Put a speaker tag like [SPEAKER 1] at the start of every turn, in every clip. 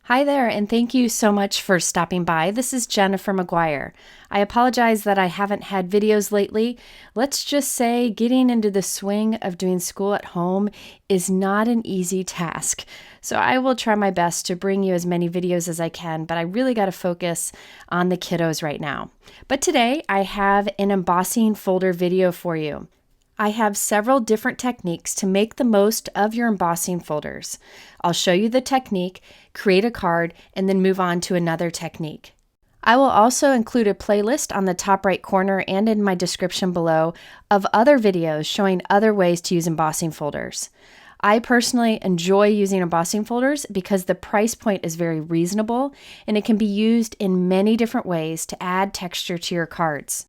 [SPEAKER 1] Hi there, and thank you so much for stopping by. This is Jennifer McGuire. I apologize that I haven't had videos lately. Let's just say getting into the swing of doing school at home is not an easy task. So I will try my best to bring you as many videos as I can, but I really got to focus on the kiddos right now. But today I have an embossing folder video for you. I have several different techniques to make the most of your embossing folders. I'll show you the technique, create a card, and then move on to another technique. I will also include a playlist on the top right corner and in my description below of other videos showing other ways to use embossing folders. I personally enjoy using embossing folders because the price point is very reasonable and it can be used in many different ways to add texture to your cards.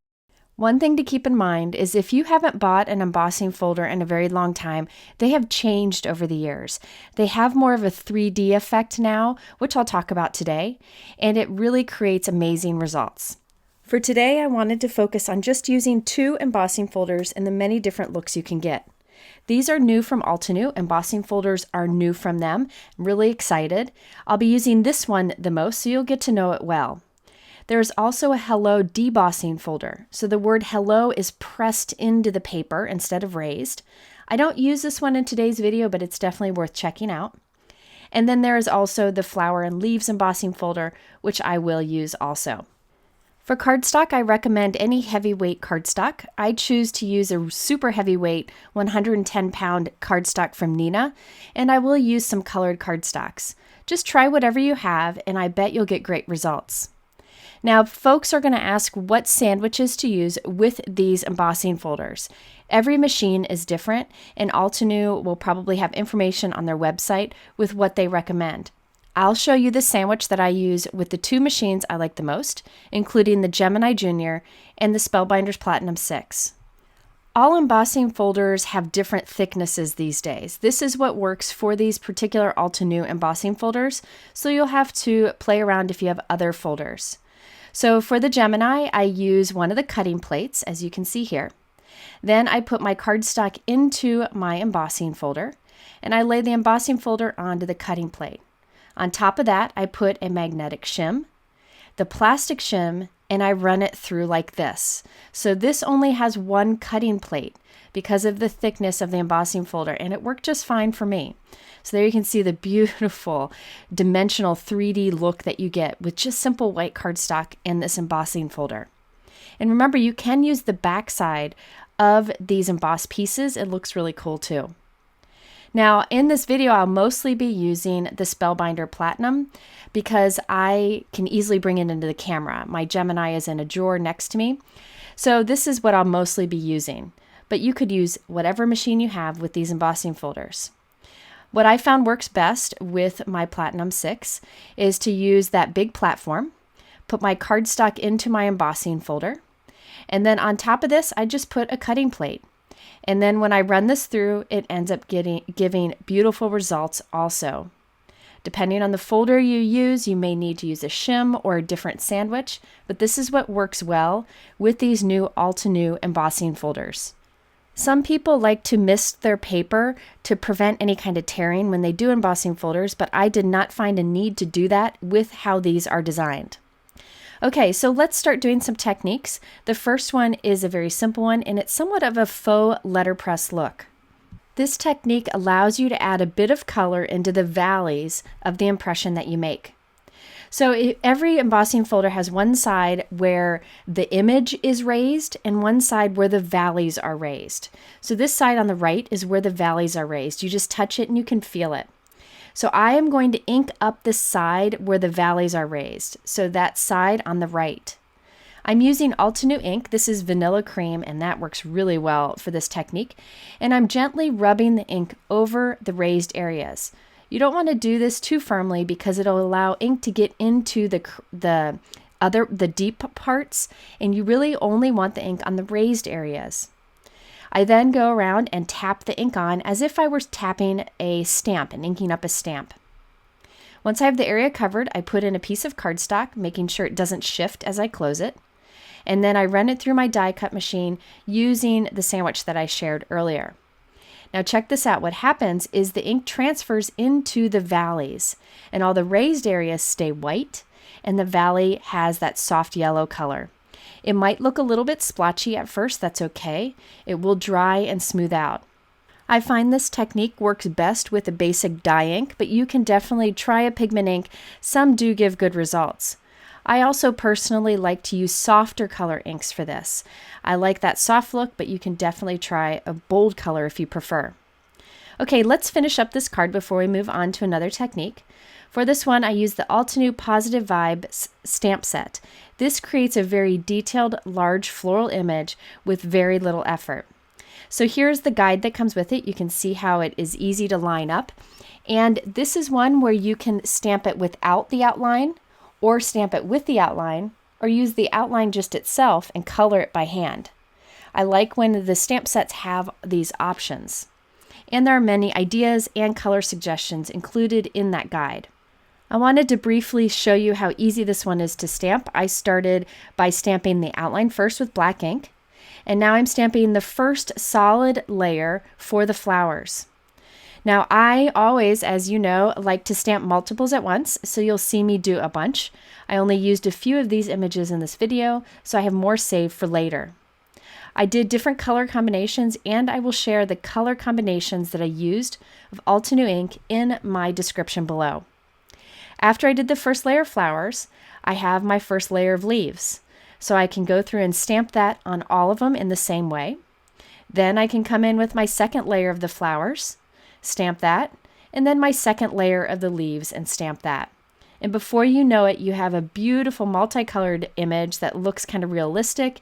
[SPEAKER 1] One thing to keep in mind is if you haven't bought an embossing folder in a very long time, they have changed over the years. They have more of a 3D effect now, which I'll talk about today, and it really creates amazing results. For today, I wanted to focus on just using 2 embossing folders and the many different looks you can get. These are new from Altenew. Embossing folders are new from them. I'm really excited. I'll be using this one the most, so you'll get to know it well. There's also a Hello Debossing folder. So the word hello is pressed into the paper instead of raised. I don't use this one in today's video, but it's definitely worth checking out. And then there is also the Flower and Leaves embossing folder, which I will use also. For cardstock, I recommend any heavyweight cardstock. I choose to use a super heavyweight 110-pound cardstock from Nina, and I will use some colored cardstocks. Just try whatever you have, and I bet you'll get great results. Now, folks are going to ask what sandwiches to use with these embossing folders. Every machine is different, and Altenew will probably have information on their website with what they recommend. I'll show you the sandwich that I use with the 2 machines I like the most, including the Gemini Junior and the Spellbinders Platinum 6. All embossing folders have different thicknesses these days. This is what works for these particular Altenew embossing folders, so you'll have to play around if you have other folders. So for the Gemini, I use one of the cutting plates, as you can see here. Then I put my cardstock into my embossing folder, and I lay the embossing folder onto the cutting plate. On top of that, I put a magnetic shim, the plastic shim, and I run it through like this. So this only has one cutting plate because of the thickness of the embossing folder, and it worked just fine for me. So there you can see the beautiful dimensional 3D look that you get with just simple white cardstock and this embossing folder. And remember, you can use the back side of these embossed pieces. It looks really cool too. Now, in this video, I'll mostly be using the Spellbinder Platinum because I can easily bring it into the camera. My Gemini is in a drawer next to me. So this is what I'll mostly be using. But you could use whatever machine you have with these embossing folders. What I found works best with my Platinum 6 is to use that big platform, put my cardstock into my embossing folder, and then on top of this, I just put a cutting plate. And then when I run this through, it ends up giving beautiful results also. Depending on the folder you use, you may need to use a shim or a different sandwich, but this is what works well with these new Altenew embossing folders. Some people like to mist their paper to prevent any kind of tearing when they do embossing folders, but I did not find a need to do that with how these are designed. Okay, so let's start doing some techniques. The first one is a very simple one, and it's somewhat of a faux letterpress look. This technique allows you to add a bit of color into the valleys of the impression that you make. So every embossing folder has one side where the image is raised and one side where the valleys are raised. So this side on the right is where the valleys are raised. You just touch it and you can feel it. So I am going to ink up the side where the valleys are raised. So that side on the right. I'm using Altenew ink. This is vanilla cream, and that works really well for this technique. And I'm gently rubbing the ink over the raised areas. You don't want to do this too firmly because it'll allow ink to get into the deep parts, and you really only want the ink on the raised areas. I then go around and tap the ink on as if I were tapping a stamp and inking up a stamp. Once I have the area covered, I put in a piece of cardstock, making sure it doesn't shift as I close it. And then I run it through my die cut machine using the sandwich that I shared earlier. Now check this out. What happens is the ink transfers into the valleys, and all the raised areas stay white, and the valley has that soft yellow color. It might look a little bit splotchy at first. That's okay. It will dry and smooth out. I find this technique works best with a basic dye ink, but you can definitely try a pigment ink. Some do give good results. I also personally like to use softer color inks for this. I like that soft look, but you can definitely try a bold color if you prefer. Okay, let's finish up this card before we move on to another technique. For this one, I use the Altenew Positive Vibes stamp set. This creates a very detailed, large floral image with very little effort. So here's the guide that comes with it. You can see how it is easy to line up. And this is one where you can stamp it without the outline, or stamp it with the outline, or use the outline just itself and color it by hand. I like when the stamp sets have these options. And there are many ideas and color suggestions included in that guide. I wanted to briefly show you how easy this one is to stamp. I started by stamping the outline first with black ink, and now I'm stamping the first solid layer for the flowers. Now I always, as you know, like to stamp multiples at once, so you'll see me do a bunch. I only used a few of these images in this video, so I have more saved for later. I did different color combinations, and I will share the color combinations that I used of Altenew ink in my description below. After I did the first layer of flowers, I have my first layer of leaves. So I can go through and stamp that on all of them in the same way. Then I can come in with my second layer of the flowers, stamp that, and then my second layer of the leaves and stamp that. And before you know it, you have a beautiful multicolored image that looks kind of realistic,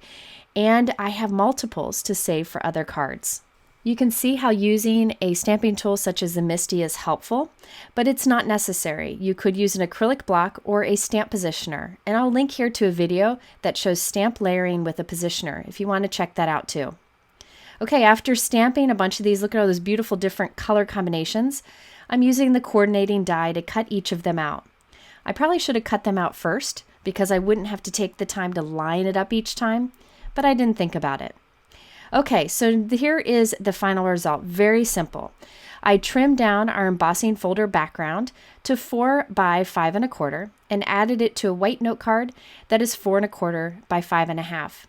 [SPEAKER 1] and I have multiples to save for other cards. You can see how using a stamping tool such as the MISTI is helpful, but it's not necessary. You could use an acrylic block or a stamp positioner, and I'll link here to a video that shows stamp layering with a positioner if you want to check that out too. Okay, after stamping a bunch of these, look at all those beautiful different color combinations. I'm using the coordinating die to cut each of them out. I probably should have cut them out first because I wouldn't have to take the time to line it up each time, but I didn't think about it. Okay, so here is the final result. Very simple. I trimmed down our embossing folder background to 4 by 5 1/4 and added it to a white note card that is 4 1/4 by 5 1/2.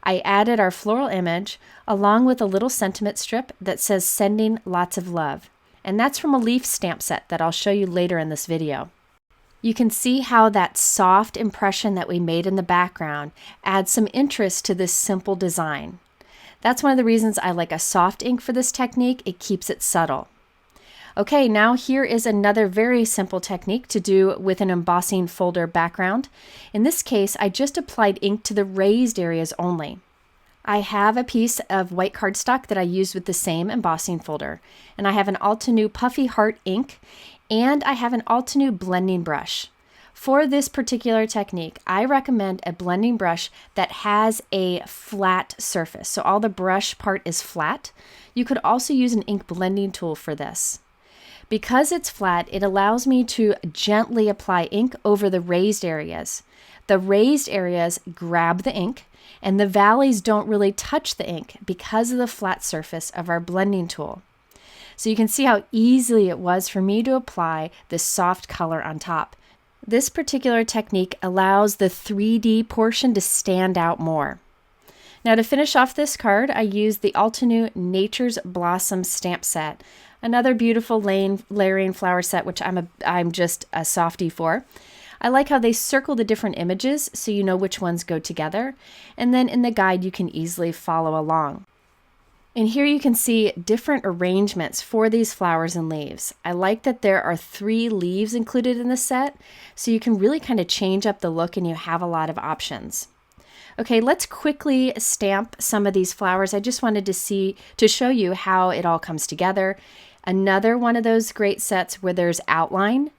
[SPEAKER 1] I added our floral image along with a little sentiment strip that says sending lots of love. And that's from a leaf stamp set that I'll show you later in this video. You can see how that soft impression that we made in the background adds some interest to this simple design. That's one of the reasons I like a soft ink for this technique. It keeps it subtle. Okay, now here is another very simple technique to do with an embossing folder background. In this case, I just applied ink to the raised areas only. I have a piece of white cardstock that I used with the same embossing folder, and I have an Altenew Puffy Heart ink, and I have an Altenew blending brush. For this particular technique, I recommend a blending brush that has a flat surface. So all the brush part is flat. You could also use an ink blending tool for this. Because it's flat, it allows me to gently apply ink over the raised areas. The raised areas grab the ink, and the valleys don't really touch the ink because of the flat surface of our blending tool. So you can see how easily it was for me to apply this soft color on top. This particular technique allows the 3D portion to stand out more. Now to finish off this card, I used the Altenew Nature's Blossom stamp set, another beautiful layering flower set, which I'm just a softie for. I like how they circle the different images so you know which ones go together, and then in the guide you can easily follow along. And here you can see different arrangements for these flowers and leaves. I like that there are 3 leaves included in the set, so you can really kind of change up the look and you have a lot of options. Okay, let's quickly stamp some of these flowers. I just wanted to show you how it all comes together. Another one of those great sets where there's outline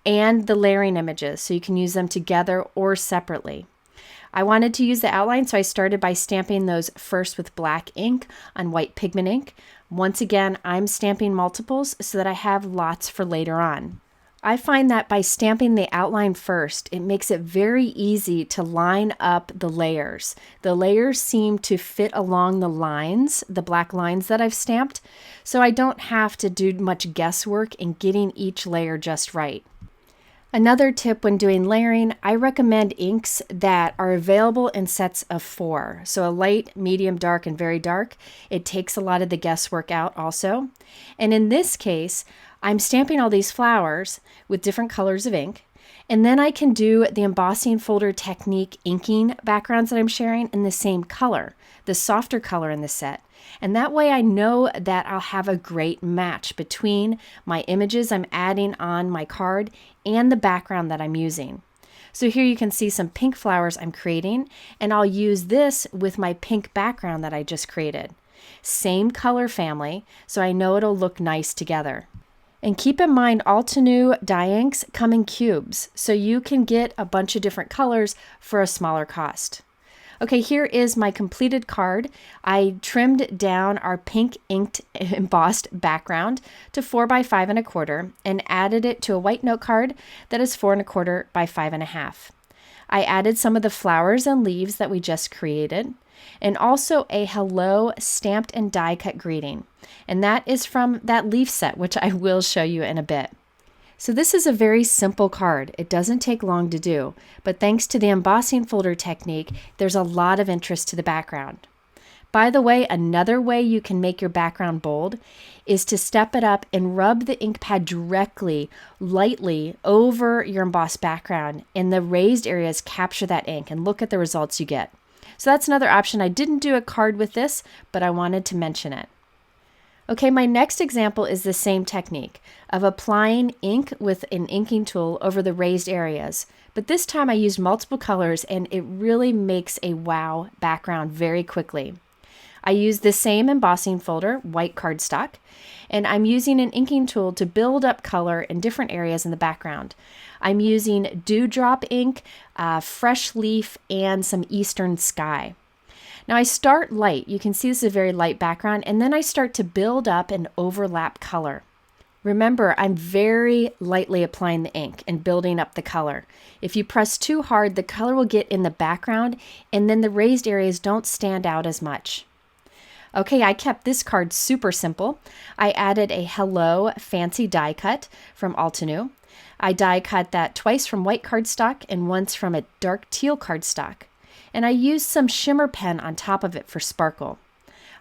[SPEAKER 1] and the layering images, so you can use them together or separately. I wanted to use the outline, so I started by stamping those first with black ink on white pigment ink. Once again, I'm stamping multiples so that I have lots for later on. I find that by stamping the outline first, it makes it very easy to line up the layers. The layers seem to fit along the lines, the black lines that I've stamped, so I don't have to do much guesswork in getting each layer just right. Another tip when doing layering, I recommend inks that are available in sets of 4. So a light, medium, dark, and very dark. It takes a lot of the guesswork out also. And in this case, I'm stamping all these flowers with different colors of ink. And then I can do the embossing folder technique inking backgrounds that I'm sharing in the same color, the softer color in the set. And that way I know that I'll have a great match between my images I'm adding on my card and the background that I'm using. So here you can see some pink flowers I'm creating, and I'll use this with my pink background that I just created. Same color family, so I know it'll look nice together. And keep in mind, Altenew dye inks come in cubes, so you can get a bunch of different colors for a smaller cost. Okay, here is my completed card. I trimmed down our pink inked embossed background to 4 by 5 1/4 and added it to a white note card that is 4 1/4 by 5 1/2. I added some of the flowers and leaves that we just created, and also a hello stamped and die cut greeting. And that is from that leaf set, which I will show you in a bit. So this is a very simple card. It doesn't take long to do, but thanks to the embossing folder technique, there's a lot of interest to the background. By the way, another way you can make your background bold is to step it up and rub the ink pad directly, lightly over your embossed background, and the raised areas capture that ink, and look at the results you get. So that's another option. I didn't do a card with this, but I wanted to mention it. Okay, my next example is the same technique of applying ink with an inking tool over the raised areas, but this time I used multiple colors and it really makes a wow background very quickly. I used the same embossing folder, white cardstock, and I'm using an inking tool to build up color in different areas in the background. I'm using dewdrop ink, fresh leaf, and some eastern sky. Now I start light. You can see this is a very light background, and then I start to build up an overlap color. Remember, I'm very lightly applying the ink and building up the color. If you press too hard, the color will get in the background, and then the raised areas don't stand out as much. Okay, I kept this card super simple. I added a hello fancy die cut from Altenew. I die cut that twice from white cardstock and once from a dark teal cardstock. And I used some shimmer pen on top of it for sparkle.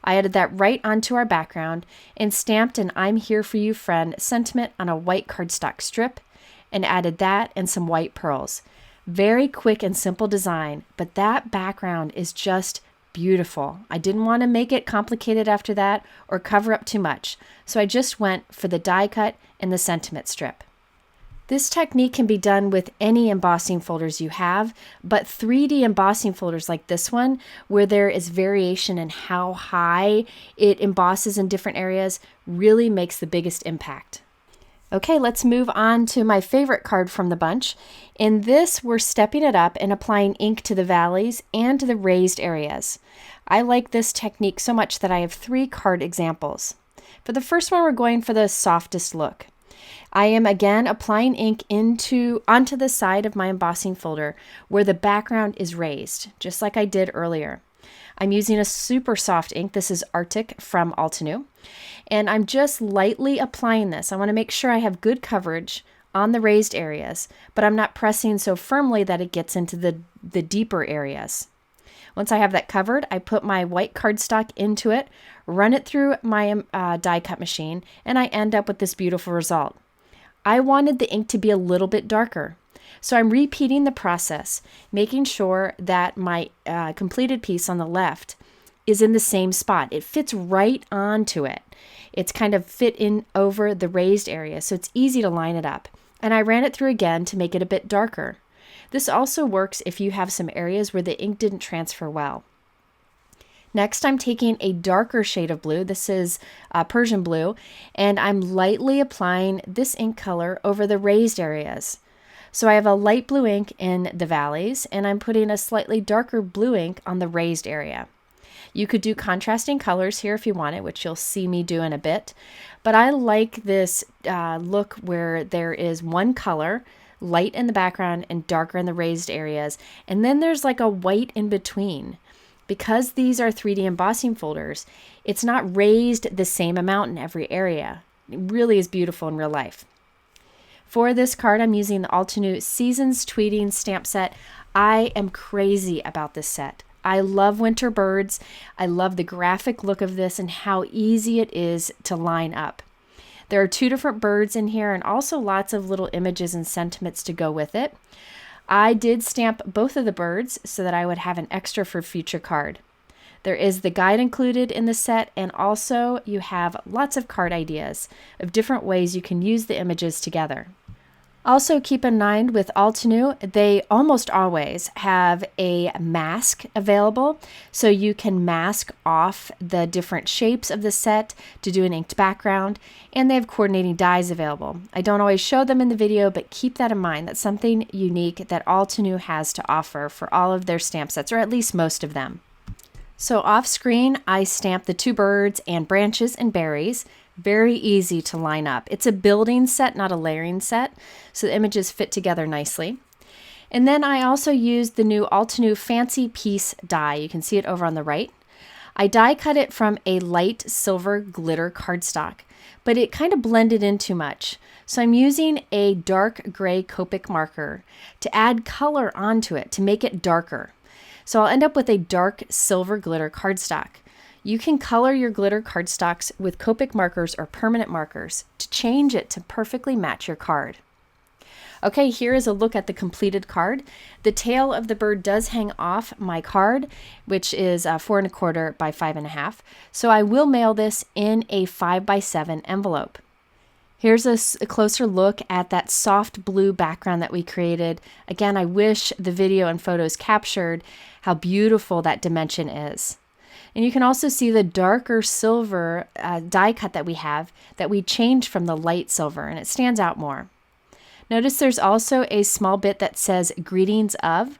[SPEAKER 1] I added that right onto our background and stamped an I'm here for you friend sentiment on a white cardstock strip and added that and some white pearls. Very quick and simple design, but that background is just beautiful. I didn't want to make it complicated after that or cover up too much, so I just went for the die cut and the sentiment strip. This technique can be done with any embossing folders you have, but 3D embossing folders like this one, where there is variation in how high it embosses in different areas, really makes the biggest impact. Okay, let's move on to my favorite card from the bunch. In this, we're stepping it up and applying ink to the valleys and to the raised areas. I like this technique so much that I have 3 card examples. For the first one, we're going for the softest look. I am again applying ink onto the side of my embossing folder where the background is raised, just like I did earlier. I'm using a super soft ink. This is Arctic from Altenew, and I'm just lightly applying this. I want to make sure I have good coverage on the raised areas, but I'm not pressing so firmly that it gets into the deeper areas. Once I have that covered, I put my white cardstock into it, run it through my die cut machine, and I end up with this beautiful result. I wanted the ink to be a little bit darker, so I'm repeating the process, making sure that my completed piece on the left is in the same spot. It fits right onto it. It's kind of fit in over the raised area, so it's easy to line it up. And I ran it through again to make it a bit darker. This also works if you have some areas where the ink didn't transfer well. Next, I'm taking a darker shade of blue. This is Persian blue, and I'm lightly applying this ink color over the raised areas. So I have a light blue ink in the valleys, and I'm putting a slightly darker blue ink on the raised area. You could do contrasting colors here if you wanted, which you'll see me do in a bit. But I like this look where there is one color, light in the background and darker in the raised areas. And then there's like a white in between. Because these are 3D embossing folders, it's not raised the same amount in every area. It really is beautiful in real life. For this card, I'm using the Altenew Seasons Tweetings stamp set. I am crazy about this set. I love winter birds. I love the graphic look of this and how easy it is to line up. There are 2 different birds in here and also lots of little images and sentiments to go with it. I did stamp both of the birds so that I would have an extra for future card. There is the guide included in the set, and also you have lots of card ideas of different ways you can use the images together. Also keep in mind with Altenew, they almost always have a mask available, so you can mask off the different shapes of the set to do an inked background, and they have coordinating dies available. I don't always show them in the video, but keep that in mind. That's something unique that Altenew has to offer for all of their stamp sets, or at least most of them. So off screen, I stamped the 2 birds and branches and berries. Very easy to line up. It's a building set, not a layering set, so the images fit together nicely. And then I also used the new Altenew Fancy Piece die. You can see it over on the right. I die cut it from a light silver glitter cardstock, but it kind of blended in too much. So I'm using a dark gray Copic marker to add color onto it to make it darker. So I'll end up with a dark silver glitter cardstock. You can color your glitter cardstocks with Copic markers or permanent markers to change it to perfectly match your card. Okay, here is a look at the completed card. The tail of the bird does hang off my card, which is 4 1/4 by 5 1/2. So I will mail this in a 5 by 7 envelope. Here's a closer look at that soft blue background that we created. Again, I wish the video and photos captured how beautiful that dimension is. And you can also see the darker silver die cut that we changed from the light silver, and it stands out more. Notice there's also a small bit that says Greetings of.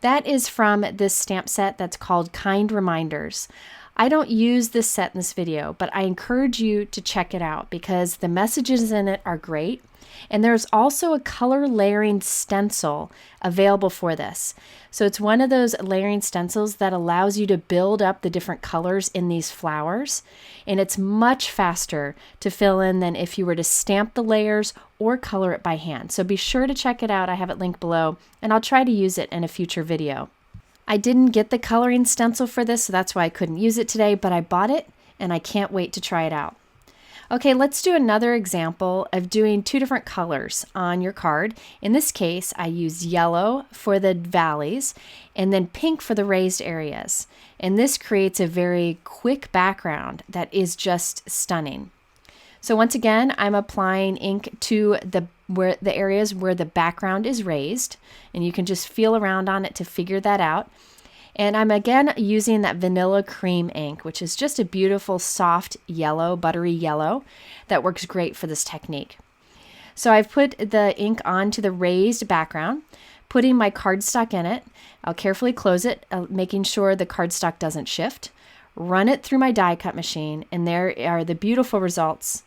[SPEAKER 1] That is from this stamp set that's called Kind Reminders. I don't use this set in this video, but I encourage you to check it out because the messages in it are great. And there's also a color layering stencil available for this. So it's one of those layering stencils that allows you to build up the different colors in these flowers. And it's much faster to fill in than if you were to stamp the layers or color it by hand. So be sure to check it out. I have it linked below, and I'll try to use it in a future video. I didn't get the coloring stencil for this, so that's why I couldn't use it today, but I bought it and I can't wait to try it out. Okay, let's do another example of doing 2 different colors on your card. In this case, I used yellow for the valleys and then pink for the raised areas. And this creates a very quick background that is just stunning. So once again, I'm applying ink to the areas where the background is raised, and you can just feel around on it to figure that out. And I'm again using that vanilla cream ink, which is just a beautiful soft yellow, buttery yellow that works great for this technique. So I've put the ink onto the raised background, putting my cardstock in it. I'll carefully close it, making sure the cardstock doesn't shift. Run it through my die cut machine, and there are the beautiful results.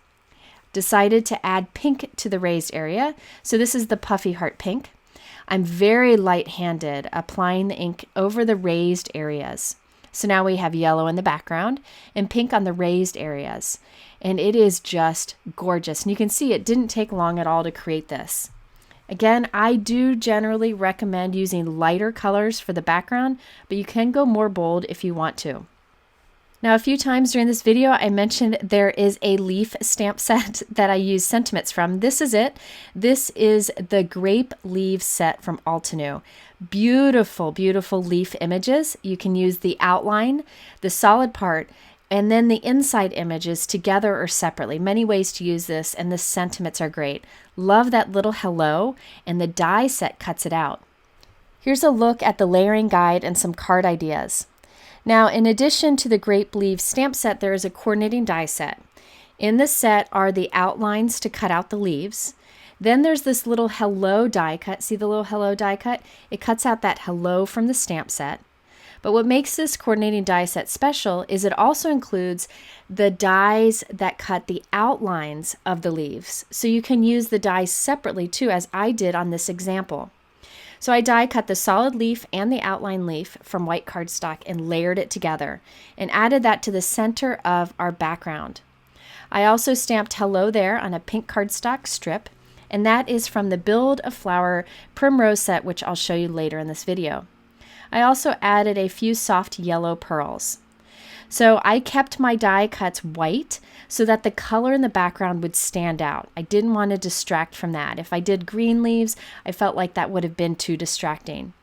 [SPEAKER 1] Decided to add pink to the raised area. So this is the puffy heart pink. I'm very light-handed applying the ink over the raised areas. So now we have yellow in the background and pink on the raised areas. And it is just gorgeous. And you can see it didn't take long at all to create this. Again, I do generally recommend using lighter colors for the background, but you can go more bold if you want to. Now, a few times during this video, I mentioned there is a leaf stamp set that I use sentiments from. This is it. This is the Grape leaf set from Altenew. Beautiful, beautiful leaf images. You can use the outline, the solid part, and then the inside images together or separately. Many ways to use this, and the sentiments are great. Love that little hello, and the die set cuts it out. Here's a look at the layering guide and some card ideas. Now, in addition to the Grape leaf stamp set, there is a coordinating die set. In this set are the outlines to cut out the leaves. Then there's this little hello die cut. See the little hello die cut? It cuts out that hello from the stamp set. But what makes this coordinating die set special is it also includes the dies that cut the outlines of the leaves. So you can use the dies separately too, as I did on this example. So I die cut the solid leaf and the outline leaf from white cardstock and layered it together and added that to the center of our background. I also stamped hello there on a pink cardstock strip, and that is from the Build a Flower Primrose set, which I'll show you later in this video. I also added a few soft yellow pearls. So I kept my die cuts white so that the color in the background would stand out. I didn't want to distract from that. If I did green leaves, I felt like that would have been too distracting.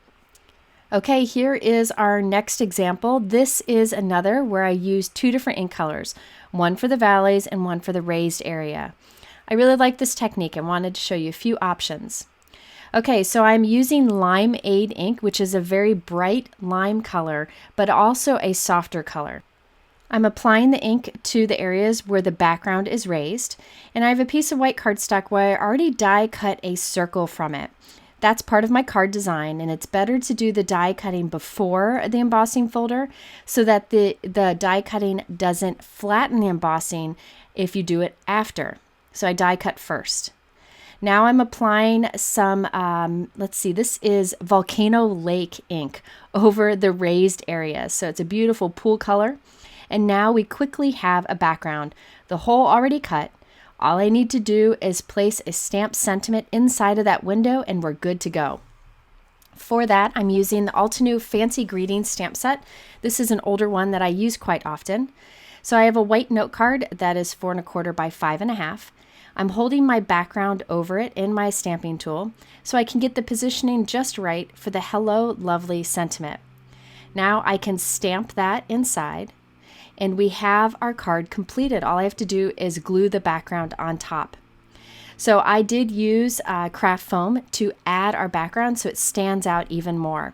[SPEAKER 1] Okay, here is our next example. This is another where I used two different ink colors, one for the valleys and one for the raised area. I really like this technique and wanted to show you a few options. Okay, so I'm using Limeade ink, which is a very bright lime color, but also a softer color. I'm applying the ink to the areas where the background is raised, and I have a piece of white cardstock where I already die cut a circle from it. That's part of my card design, and it's better to do the die cutting before the embossing folder so that the die cutting doesn't flatten the embossing if you do it after. So I die cut first. Now I'm applying some, this is Volcano Lake ink over the raised area. So it's a beautiful pool color. And now we quickly have a background, the hole already cut. All I need to do is place a stamped sentiment inside of that window and we're good to go. For that, I'm using the Altenew Fancy Greetings stamp set. This is an older one that I use quite often. So I have a white note card that is 4 1/4 by 5 1/2. I'm holding my background over it in my stamping tool so I can get the positioning just right for the Hello Lovely sentiment. Now I can stamp that inside and we have our card completed. All I have to do is glue the background on top. So I did use craft foam to add our background so it stands out even more.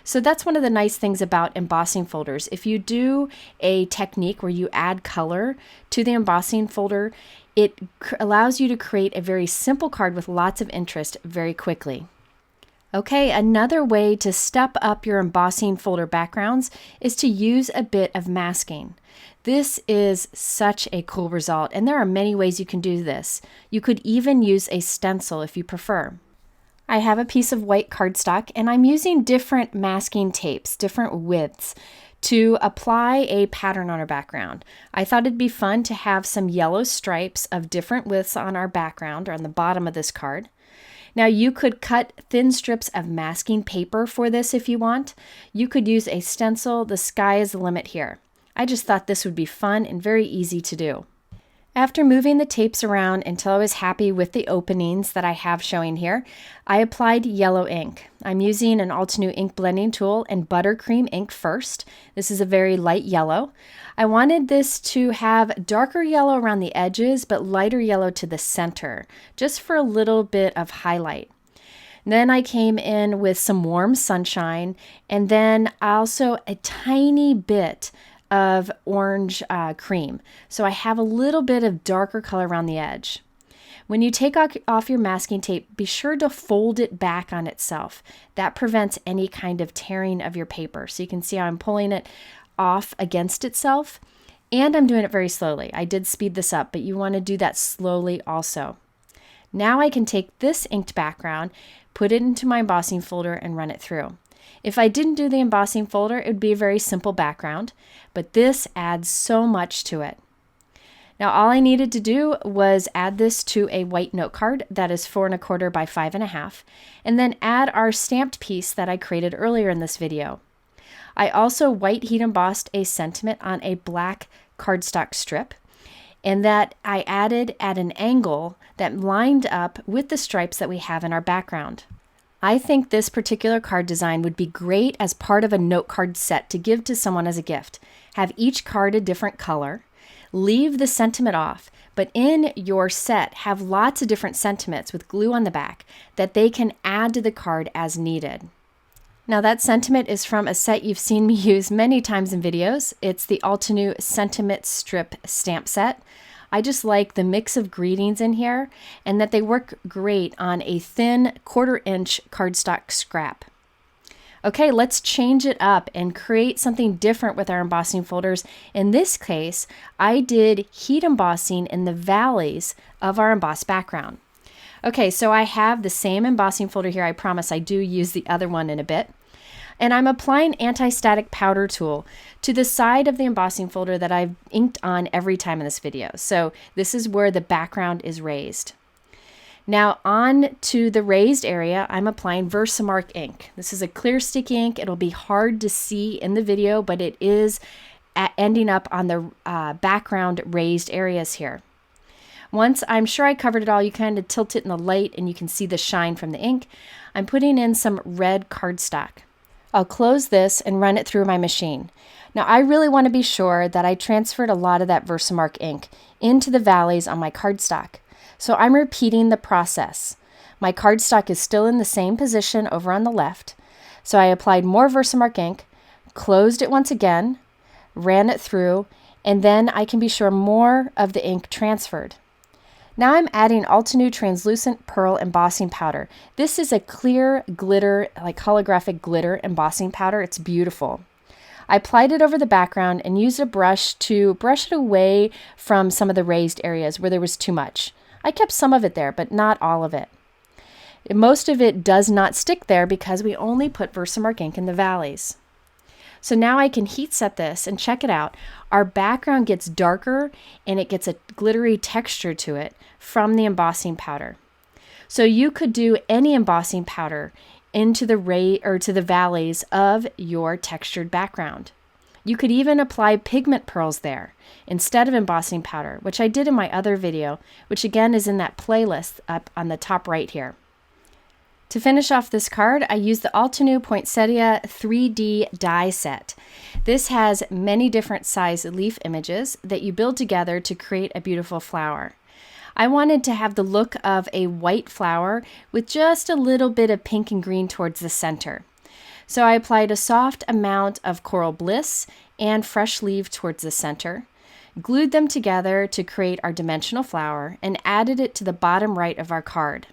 [SPEAKER 1] So that's one of the nice things about embossing folders. If you do a technique where you add color to the embossing folder, it allows you to create a very simple card with lots of interest very quickly. Okay, another way to step up your embossing folder backgrounds is to use a bit of masking. This is such a cool result, and there are many ways you can do this. You could even use a stencil if you prefer. I have a piece of white cardstock, and I'm using different masking tapes, different widths, to apply a pattern on our background. I thought it'd be fun to have some yellow stripes of different widths on our background or on the bottom of this card. Now you could cut thin strips of masking paper for this if you want. You could use a stencil. The sky is the limit here. I just thought this would be fun and very easy to do. After moving the tapes around until I was happy with the openings that I have showing here, I applied yellow ink. I'm using an Altenew ink blending tool and buttercream ink first. This is a very light yellow. I wanted this to have darker yellow around the edges, but lighter yellow to the center, just for a little bit of highlight. Then I came in with some warm sunshine, and then also a tiny bit of orange cream. So I have a little bit of darker color around the edge. When you take off your masking tape, be sure to fold it back on itself. That prevents any kind of tearing of your paper. So you can see how I'm pulling it off against itself, and I'm doing it very slowly. I did speed this up, but you want to do that slowly also. Now I can take this inked background, put it into my embossing folder, and run it through. If I didn't do the embossing folder, it would be a very simple background, but this adds so much to it. Now all I needed to do was add this to a white note card that is 4 1/4 by 5 1/2, and then add our stamped piece that I created earlier in this video. I also white heat embossed a sentiment on a black cardstock strip, and that I added at an angle that lined up with the stripes that we have in our background. I think this particular card design would be great as part of a note card set to give to someone as a gift. Have each card a different color, leave the sentiment off, but in your set have lots of different sentiments with glue on the back that they can add to the card as needed. Now that sentiment is from a set you've seen me use many times in videos. It's the Altenew Sentiment Strip Stamp Set. I just like the mix of greetings in here and that they work great on a thin 1/4 inch cardstock scrap. Okay, let's change it up and create something different with our embossing folders. In this case, I did heat embossing in the valleys of our embossed background. Okay, so I have the same embossing folder here. I promise I do use the other one in a bit. And I'm applying anti-static powder tool to the side of the embossing folder that I've inked on every time in this video. So this is where the background is raised. Now on to the raised area, I'm applying Versamark ink. This is a clear sticky ink. It'll be hard to see in the video, but it is ending up on the background raised areas here. Once I'm sure I covered it all, you kind of tilt it in the light and you can see the shine from the ink. I'm putting in some red cardstock. I'll close this and run it through my machine. Now I really want to be sure that I transferred a lot of that Versamark ink into the valleys on my cardstock. So I'm repeating the process. My cardstock is still in the same position over on the left. So I applied more Versamark ink, closed it once again, ran it through, and then I can be sure more of the ink transferred. Now I'm adding Altenew translucent pearl embossing powder. This is a clear glitter, like holographic glitter embossing powder. It's beautiful. I applied it over the background and used a brush to brush it away from some of the raised areas where there was too much. I kept some of it there, but not all of it. Most of it does not stick there because we only put Versamark ink in the valleys. So now I can heat set this and check it out. Our background gets darker and it gets a glittery texture to it from the embossing powder. So you could do any embossing powder into the valleys of your textured background. You could even apply pigment pearls there instead of embossing powder, which I did in my other video, which again is in that playlist up on the top right here. To finish off this card, I used the Altenew Poinsettia 3D die set. This has many different size leaf images that you build together to create a beautiful flower. I wanted to have the look of a white flower with just a little bit of pink and green towards the center. So I applied a soft amount of Coral Bliss and fresh leaf towards the center, glued them together to create our dimensional flower, and added it to the bottom right of our card.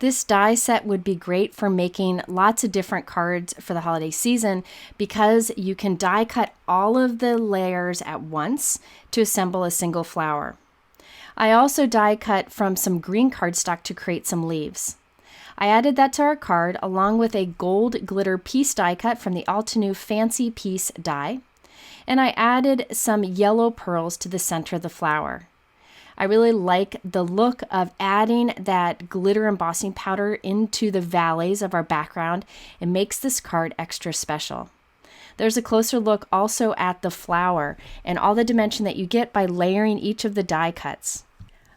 [SPEAKER 1] This die set would be great for making lots of different cards for the holiday season because you can die cut all of the layers at once to assemble a single flower. I also die cut from some green cardstock to create some leaves. I added that to our card along with a gold glitter piece die cut from the Altenew Fancy Piece die, and I added some yellow pearls to the center of the flower. I really like the look of adding that glitter embossing powder into the valleys of our background. It makes this card extra special. There's a closer look also at the flower and all the dimension that you get by layering each of the die cuts.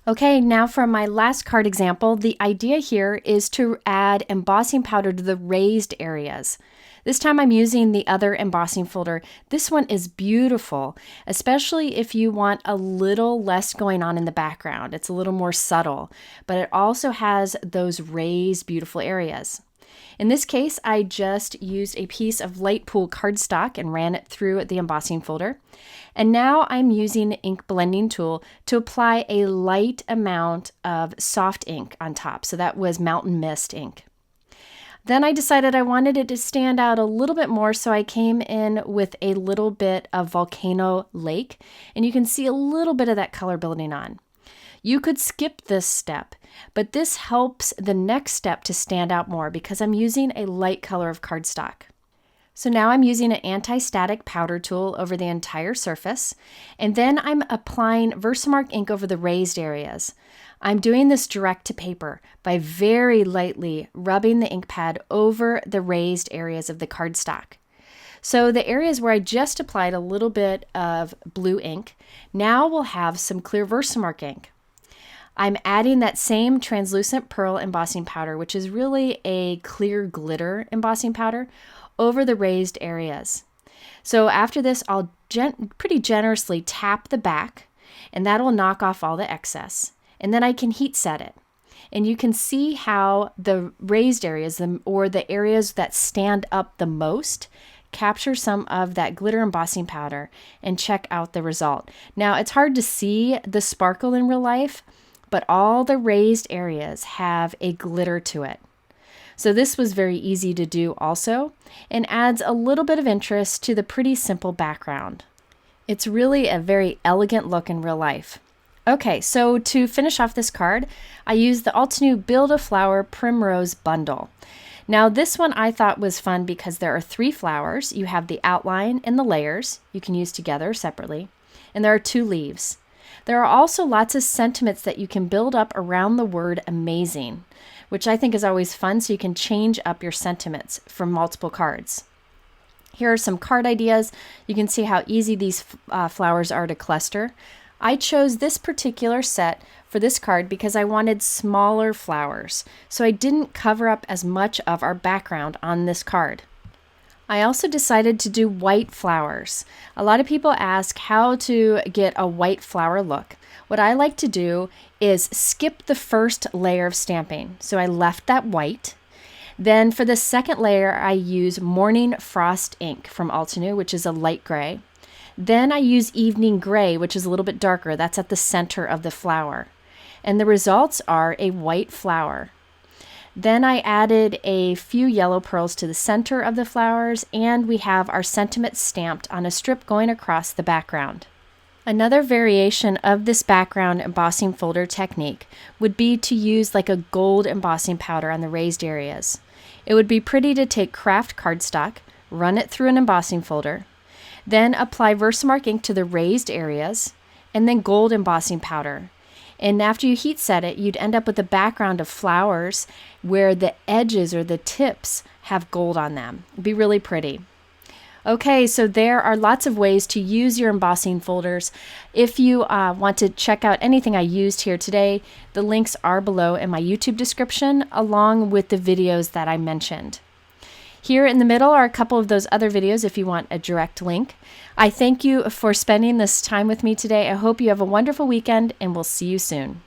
[SPEAKER 1] Okay, now for my last card example, the idea here is to add embossing powder to the raised areas. This time I'm using the other embossing folder. This one is beautiful, especially if you want a little less going on in the background. It's a little more subtle, but it also has those raised beautiful areas. In this case, I just used a piece of light pool cardstock and ran it through the embossing folder. And now I'm using the ink blending tool to apply a light amount of soft ink on top. So that was Mountain Mist ink. Then I decided I wanted it to stand out a little bit more, so I came in with a little bit of Volcano Lake, and you can see a little bit of that color building on. You could skip this step, but this helps the next step to stand out more because I'm using a light color of cardstock. So now I'm using an anti-static powder tool over the entire surface, and then I'm applying Versamark ink over the raised areas. I'm doing this direct to paper by very lightly rubbing the ink pad over the raised areas of the cardstock. So the areas where I just applied a little bit of blue ink now will have some clear Versamark ink. I'm adding that same translucent pearl embossing powder, which is really a clear glitter embossing powder, over the raised areas. So after this, I'll pretty generously tap the back, and that will knock off all the excess. And then I can heat set it. And you can see how the raised areas, or the areas that stand up the most, capture some of that glitter embossing powder, and check out the result. Now, it's hard to see the sparkle in real life, but all the raised areas have a glitter to it. So this was very easy to do also, and adds a little bit of interest to the pretty simple background. It's really a very elegant look in real life. Okay, so to finish off this card, I used the Altenew Build a Flower Primrose bundle. Now this one I thought was fun because there are 3 flowers. You have the outline and the layers you can use together separately, and there are 2 leaves. There are also lots of sentiments that you can build up around the word amazing, which I think is always fun, so you can change up your sentiments from multiple cards. Here are some card ideas. You can see how easy these flowers are to cluster. I chose this particular set for this card because I wanted smaller flowers, so I didn't cover up as much of our background on this card. I also decided to do white flowers. A lot of people ask how to get a white flower look. What I like to do is skip the first layer of stamping. So I left that white. Then for the second layer, I use Morning Frost ink from Altenew, which is a light gray. Then I use Evening Gray, which is a little bit darker. That's at the center of the flower. And the results are a white flower. Then I added a few yellow pearls to the center of the flowers, and we have our sentiments stamped on a strip going across the background. Another variation of this background embossing folder technique would be to use like a gold embossing powder on the raised areas. It would be pretty to take craft cardstock, run it through an embossing folder, then apply Versamark ink to the raised areas, and then gold embossing powder. And after you heat set it, you'd end up with a background of flowers where the edges or the tips have gold on them. It'd be really pretty. Okay, so there are lots of ways to use your embossing folders. If you want to check out anything I used here today, the links are below in my YouTube description, along with the videos that I mentioned. Here in the middle are a couple of those other videos if you want a direct link. I thank you for spending this time with me today. I hope you have a wonderful weekend, and we'll see you soon.